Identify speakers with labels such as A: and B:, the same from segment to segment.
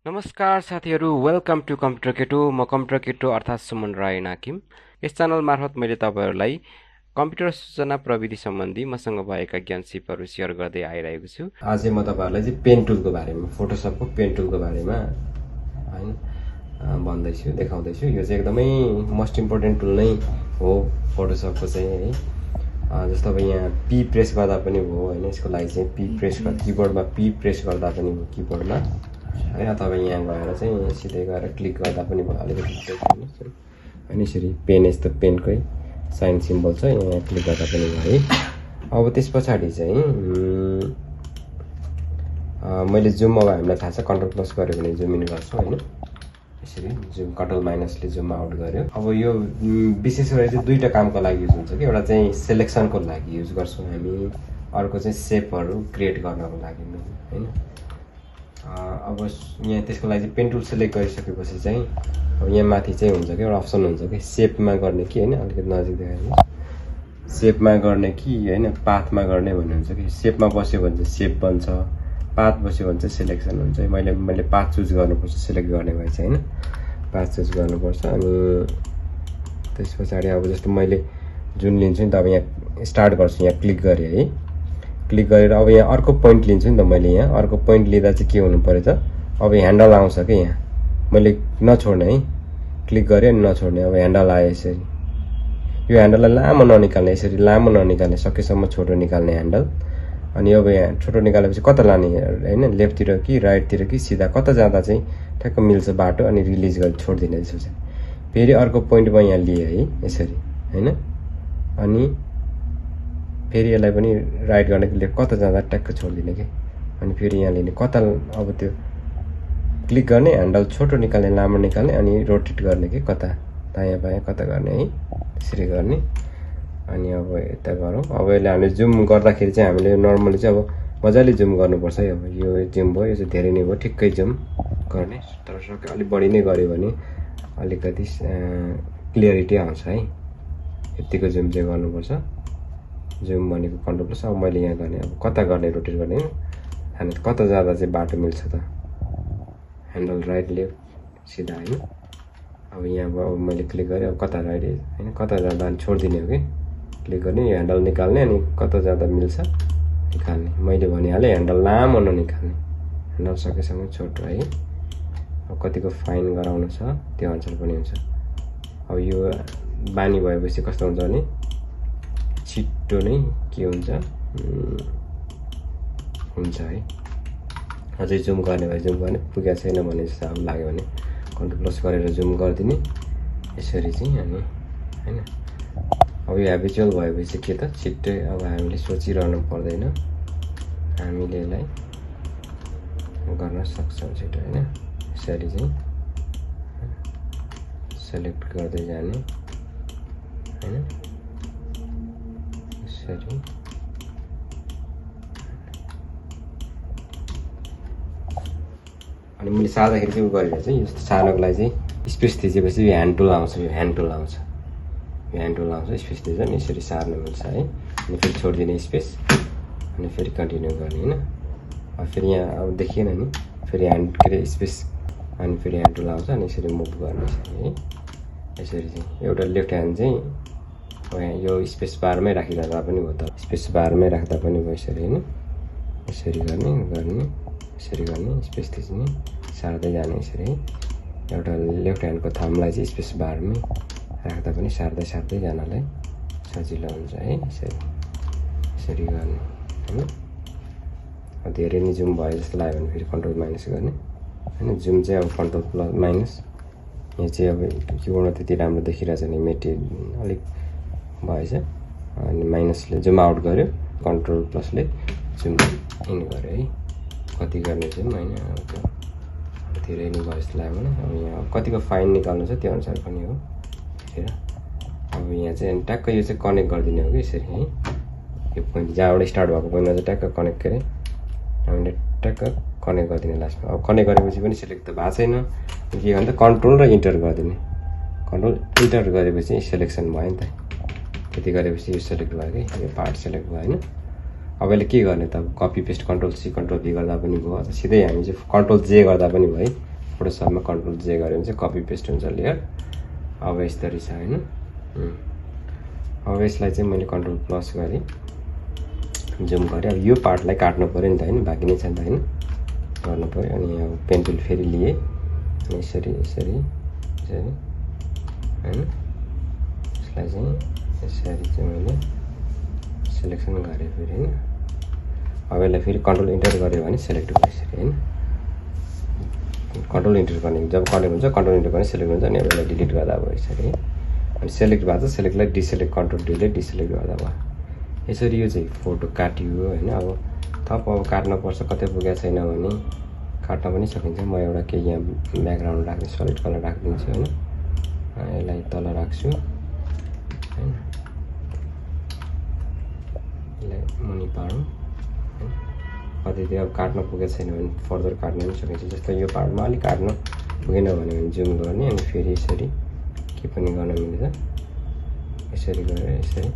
A: नमस्कार साथीहरू, welcome to computer केटो। म कम्प्युटर केटो अर्थात् सुमन राय नाकिम। यस च्यानल मार्फत मैले तपाईँहरूलाई कम्प्युटर सूचना प्रविधि सम्बन्धी मसँग भएका ज्ञान सिपहरू सेयर गर्दै आइरहेको छु। आज म तपाईँहरूलाई चाहिँ पेन टुलको बारेमा, फोटोसपको पेन टुलको बारेमा हैन भन्दैछु, देखाउँदैछु। यो चाहिँ एकदमै मोस्ट इम्पोर्टेन्ट टुल नै हो फोटोसपको चाहिँ है। जस्तो अब यहाँ पी प्रेस गर्दा पनि भयो हैन, यसको लागि चाहिँ पी प्रेस गर्दा किबोर्डमा पी प्रेस गर्दा पनि भयो किबोर्डमा है, अथवा यहाँ गएर चाहिँ सिधै गएर क्लिक गर्दा पनि भयो। अलिकति होइन, यसरी पेन, यस्तो पेनकै साइन सिम्बल छ, यहाँ क्लिक गर्दा पनि भयो है। अब त्यस पछाडि चाहिँ मैले जुम, अब हामीलाई थाहा छ कन्ट्रोल प्लस गऱ्यो भने जुम इन गर्छौँ होइन, यसरी जुम कन्ट्रोल माइनसले जुम आउट गर्यो। अब यो विशेष गरी चाहिँ दुईवटा कामको लागि युज हुन्छ कि, एउटा चाहिँ सेलेक्सनको लागि युज गर्छौँ हामी, अर्को चाहिँ सेपहरू क्रिएट गर्नको लागि होइन। अब यहाँ त्यसको लागि चाहिँ पेन टुल सेलेक्ट गरिसकेपछि चाहिँ अब यहाँ माथि चाहिँ हुन्छ कि एउटा अप्सन हुन्छ कि सेपमा गर्ने कि होइन, अलिकति नजिक देखाइदिनु, सेपमा गर्ने कि होइन पाथमा गर्ने भन्ने हुन्छ कि। सेपमा बस्यो भने चाहिँ सेप बन्छ, पाथ बस्यो भने चाहिँ सेलेक्सन हुन्छ। मैले पाथ चुज गर्नुपर्छ सेलेक्ट गर्ने भए चाहिँ होइन, पाथ चुज गर्नुपर्छ। अनि त्यस पछाडि अब जस्तो मैले जुन लिन्छु नि त, अब यहाँ स्टार्ट गर्छु, यहाँ क्लिक गरेँ है, क्लिक गरेर अब यहाँ अर्को पोइन्ट लिन्छु नि त मैले। यहाँ अर्को पोइन्ट लिँदा चाहिँ के हुनु पऱ्यो त, अब ह्यान्डल आउँछ कि यहाँ मैले नछोड्ने है, क्लिक गरेँ अनि नछोड्ने। अब ह्यान्डल आयो यसरी, यो ह्यान्डललाई लामो ननिकाल्ने, यसरी लामो ननिकाल्ने, सकेसम्म छोटो निकाल्ने ह्यान्डल। अनि अब यहाँ छोटो निकालेपछि कता लाने होइन, लेफ्टतिर कि राइटतिर कि सिधा, कता जाँदा चाहिँ ठ्याक्क मिल्छ बाटो, अनि रिलिज गरी छोडिदिने जस्तो चाहिँ। फेरि अर्को पोइन्टमा यहाँ लिएँ है यसरी होइन, अनि फेरि यसलाई पनि राइट गर्ने कि लेफ्ट, कता जाँदा ट्याक्क छोडिदिने कि, अनि फेरि यहाँ लिने कता, अब त्यो क्लिक गर्ने, ह्यान्डल छोटो निकाल्ने, लामो निकाल्ने, अनि रोटेट गर्ने कि कता दायाँ बायाँ कता गर्ने है, त्यसरी गर्ने। अनि अब यता गरौँ। अब यसले हामीले जुम गर्दाखेरि चाहिँ हामीले नर्मली चाहिँ अब मजाले जुम गर्नुपर्छ है। अब यो जुम भयो, यो चाहिँ धेरै नै भयो, ठिक्कै जुम गर्ने, तर सके अलिक बढी नै गऱ्यो भने अलिकति क्लियरिटी आउँछ है। यतिको जुम चाहिँ गर्नुपर्छ, जुम भनेको कन्ट्रोल प्लस। अब मैले यहाँ गर्ने, अब कता गर्ने, रोटेट गर्ने, अनि कता जाँदा चाहिँ बाटो मिल्छ त, ह्यान्डल राइट लेफ्ट सिधा होइन। अब यहाँ अब मैले क्लिक गरेँ, अब कता राइट होइन, कता जाँदा अनि छोडिदिने हो कि, क्लिक गर्ने, ह्यान्डल निकाल्ने, अनि कता जाँदा मिल्छ निकाल्ने। मैले भनिहालेँ ह्यान्डल लामो ननिकाल्ने, ह्यान्डल सकेसम्म छोटो है। अब कतिको फाइन गराउनु छ त्यो अनुसार पनि हुन्छ। अब यो बानी भएपछि कस्तो हुन्छ भने छिट्टो नै के हुन्छ है। अझै जुम गर्ने भए जुम गर्ने, पुगेको छैन भने जस्तो अब लाग्यो भने कन्ट्रोल प्लस गरेर जुम गरिदिने यसरी चाहिँ। अनि होइन, अब यो हेबिचुअल भएपछि के त छिट्टै अब हामीले सोचिरहनु पर्दैन, हामीले यसलाई गर्न सक्छौँ छिटो होइन। यसरी चाहिँ सेलेक्ट गर्दै जाने होइन, यसरी। अनि मैले सार्दाखेरि चाहिँ गरेर चाहिँ यस्तो सार्नको लागि चाहिँ स्पेस थिचेपछि यो ह्यान्ड टुल आउँछ, यो ह्यान्ड टुल आउँछ, यो ह्यान्ड टुल आउँछ, स्पेस थिच्छ नि यसरी सार्नु मिल्छ है। अनि फेरि छोडिदिने स्पेस, अनि फेरि कन्टिन्यू गर्ने होइन। अब फेरि यहाँ अब देखिएन नि, फेरि ह्यान्ड के अरे स्पेस, अनि फेरि ह्यान्ड टुल आउँछ, अनि यसरी मुभ गर्ने है। यसरी चाहिँ एउटा लेफ्ट ह्यान्ड चाहिँ यो स्पेस बारमै राखिरहँदा पनि भयो त, स्पेस बारमै राख्दा पनि भयो यसरी होइन। यसरी गर्ने गर्ने, यसरी गर्ने, स्पेस थिच्ने, सार्दै जाने यसरी है। एउटा लेफ्ट ह्यान्डको थम्बलाई चाहिँ स्पेस बारमै राख्दा पनि सार्दै जानलाई सजिलो हुन्छ है। यसरी गर्ने होइन। धेरै नै जुम भयो जस्तो लाग्यो भने फेरि कन्ट्रोल माइनस गर्ने होइन। जुम चाहिँ अब कन्ट्रोल प्लस माइनस, यहाँ चाहिँ अब किबोर्डमा त्यति राम्रो देखिरहेछ नि, मेटे अलिक भएछ, अनि माइनसले जुम आउट गर्यो, कन्ट्रोल प्लसले जुम इन गर्यो है। कति गर्ने जुम होइन, धेरै नै भयो जस्तो लाग्यो भने। अब यहाँ कतिको फाइन निकाल्नु छ त्यो अनुसार पनि हो हेर। अब यहाँ चाहिँ ट्याक्क यो चाहिँ कनेक्ट गरिदिने हो कि यसरी है, यो पोइन्ट जहाँबाट स्टार्ट भएको पोइन्टमा चाहिँ ट्याक्क कनेक्ट के अरे हामीले ट्याक्क कनेक्ट गरिदिने लास्टमा। अब कनेक्ट गरेपछि पनि सेलेक्ट त भएको छैन, के भन्छ कन्ट्रोल र इन्टर गरिदिने, कन्ट्रोल इन्टर गरेपछि सेलेक्सन भयो नि त। त्यति गरेपछि यो सेलेक्ट भयो कि, यो पार्ट सेलेक्ट भयो होइन। अब यसले के गर्ने त, अब copy paste control C control भी गर्दा पनि भयो, सिधै हामी चाहिँ कन्ट्रोल जे गर्दा पनि भयो है। फोटोसपमा कन्ट्रोल जे गऱ्यो भने चाहिँ कपी पेस्ट हुन्छ लेयर। अब यस्तरी छ हैन। अब यसलाई चाहिँ मैले कन्ट्रोल प्लस गरेँ, जुम गरेँ। अब यो पार्टलाई काट्नु पर्यो नि त हैन, बाँकी नै छ नि त हैन, गर्नु पर्यो। अनि अब पेन टुल फेरि लिए अनि यसरी यसरी यसरी हैन, यसलाई चाहिँ यसरी चाहिँ मैले सिलेक्सन गरेँ फेरि हैन। अब यसलाई फेरि कन्ट्रोल इन्टर गऱ्यो भने सेलेक्ट हुन्छ यसरी हैन। कन्ट्रोल इन्टर गर्ने जब कनेक्ट हुन्छ कन्ट्रोल इन्टर गर्ने सेलेक्ट हुन्छ अनि यसलाई डिलिट गर्दा अब यसरी। अनि सेलेक्ट भएको छ सेलेक्टलाई डिसेलेक्ट कन्ट्रोल डिलिट डिसेलेक्ट गर्दा भयो। यसरी यो चाहिँ फोटो काटियो हैन। अब थप अब काट्न पर्छ, कतै पुगेको छैन भने काट्न पनि सकिन्छ। म एउटा केही यहाँ ब्याकग्राउन्ड राख्ने सलिड कलर राखिदिन्छु हैन। यसलाई तल राख्छु हैन, यसलाई मुनि पाडौँ। कतितिर अब काट्न पुगेको छैन भने फर्दर काट्न पनि सकिन्छ। जस्तो यो पार्टमा अलिक काट्न पुगेन भने जुम गर्ने अनि फेरि यसरी के पनि गर्न मिल्छ, यसरी गरेर यसरी।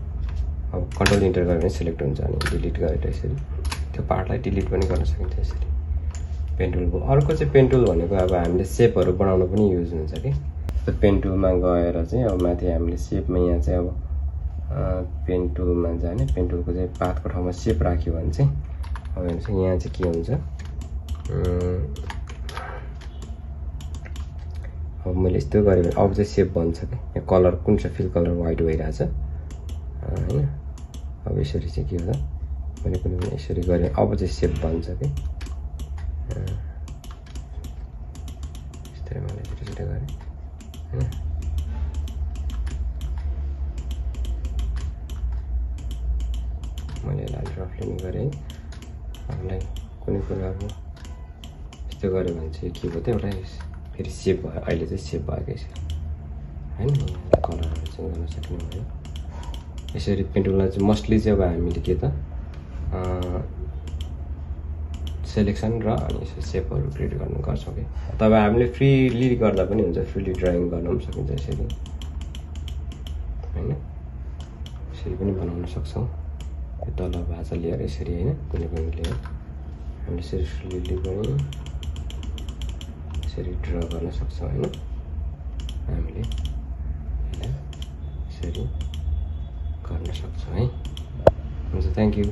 A: अब कन्ट्रोल इन्टर गऱ्यो भने सेलेक्ट हुन्छ अनि डिलिट गरेर यसरी त्यो पार्टलाई डिलिट पनि गर्न सकिन्छ यसरी पेन टुलको। अर्को चाहिँ पेन टुल भनेको अब हामीले सेपहरू बनाउन पनि युज हुन्छ कि। त्यो पेन टुलमा गएर चाहिँ अब माथि हामीले सेपमा यहाँ चाहिँ अब पेन टुलमा जाने, पेन टुलको चाहिँ पाथको ठाउँमा सेप राख्यो भने चाहिँ अब हेर्नुहोस् यहाँ चाहिँ के हुन्छ। अब मैले यस्तो गरेँ भने अब चाहिँ सेप बन्छ कि। यहाँ कलर कुन चाहिँ फिल कलर वाइट भइरहेछ हैन। अब यसरी चाहिँ के हुन्छ, मैले कुनै पनि यसरी गरेँ अब चाहिँ सेप बन्छ कि। यस्तै मैले छिटो छिटो गरेँ हैन। मैले यसलाई रफली गरेँ। हामीलाई कुनै कुरा अब यस्तो गऱ्यो भने चाहिँ के भयो त एउटा फेरि सेप भयो। अहिले चाहिँ सेप भयो कि हैन। कलरहरू चाहिँ गर्न सक्ने भयो यसरी। पेन टुललाई चाहिँ मोस्टली चाहिँ अब हामीले के त सेलेक्सन र अनि यसरी सेपहरू क्रिएट गर्न गर्छौँ कि। तब हामीले फ्रीली गर्दा पनि हुन्छ, फ्रीली ड्राइङ गर्न पनि सकिन्छ यसरी हैन। यसरी पनि बनाउन सक्छौँ। यो तल भाषा लिएर यसरी हैन, कुनै पनि लिएर हामीले यसरी फ्रीली पनि यसरी ड्र गर्न सक्छौँ हैन। हामीले यसलाई यसरी गर्न सक्छौँ है। हुन्छ, थ्याङ्क यू।